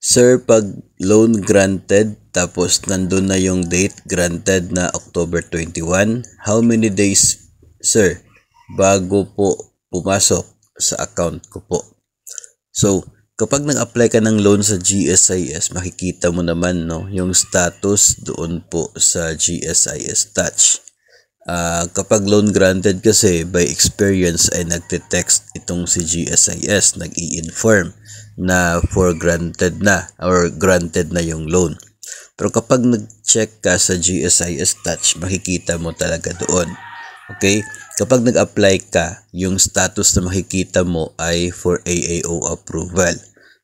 Sir, pag loan granted, tapos nandun na yung date granted na October 21, how many days, sir, bago po pumasok sa account ko po? So, kapag nag-apply ka ng loan sa GSIS, makikita mo naman yung status doon po sa GSIS Touch. Kapag loan granted kasi, by experience ay nagte-text itong si GSIS, nag-i-inform na for granted na or granted na yung loan. Pero kapag nag-check ka sa GSIS Touch, makikita mo talaga doon. Okay? Kapag nag-apply ka, yung status na makikita mo ay for AAO approval.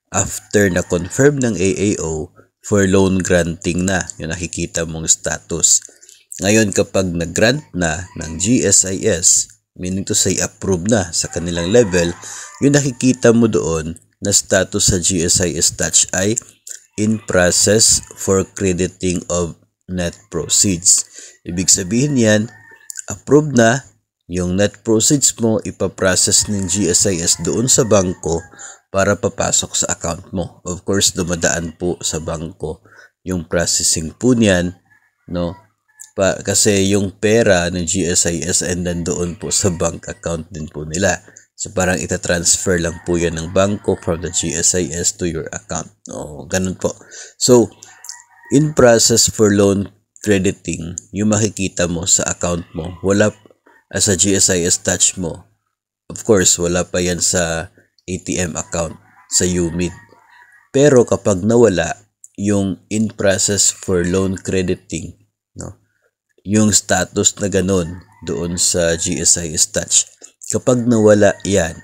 After na confirm ng AAO, for loan granting na yung nakikita mong status. Ngayon, kapag nag-grant na ng GSIS, meaning to say approve na sa kanilang level, yung nakikita mo doon na status sa GSIS Touch ay in process for crediting of net proceeds. Ibig sabihin yan, approved na, yung net proceeds mo ipaprocess ng GSIS doon sa bangko para papasok sa account mo. Of course, dumadaan po sa bangko yung processing po niyan, no? Kasi yung pera ng GSIS and nandoon po sa bank account din po nila. So parang itatransfer lang po yan ng bangko from the GSIS to your account. No, ganun po. So, in process for loan crediting, yung makikita mo sa account mo, wala sa GSIS Touch mo. Of course, wala pa yan sa ATM account, sa UMID. Pero kapag nawala yung in process for loan crediting, no, yung status na ganun doon sa GSIS Touch, kapag nawala yan,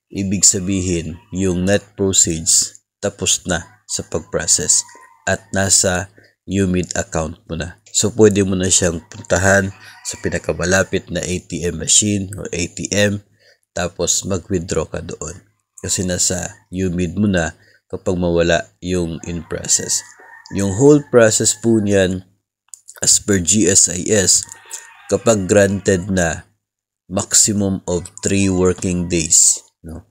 ibig sabihin yung net proceeds tapos na sa pag-process at nasa UMID account mo na. So, pwede mo na siyang puntahan sa pinakamalapit na ATM machine or ATM tapos mag-withdraw ka doon. Kasi nasa UMID mo na kapag mawala yung in process. Yung whole process po niyan, as per GSIS, kapag granted na, maximum of 3 working days, no,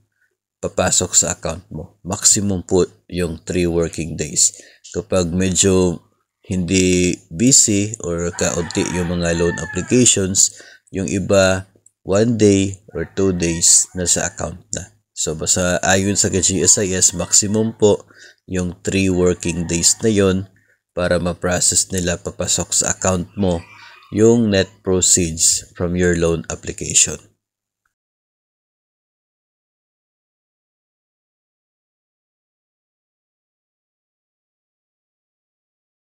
papasok sa account mo. Maximum po yung 3 working days. Kapag medyo hindi busy or kaunti yung mga loan applications, yung iba 1 day or 2 days na sa account na. So, basta ayon sa GSIS, maximum po yung 3 working days na yon para ma-process nila papasok sa account mo yung net proceeds from your loan application.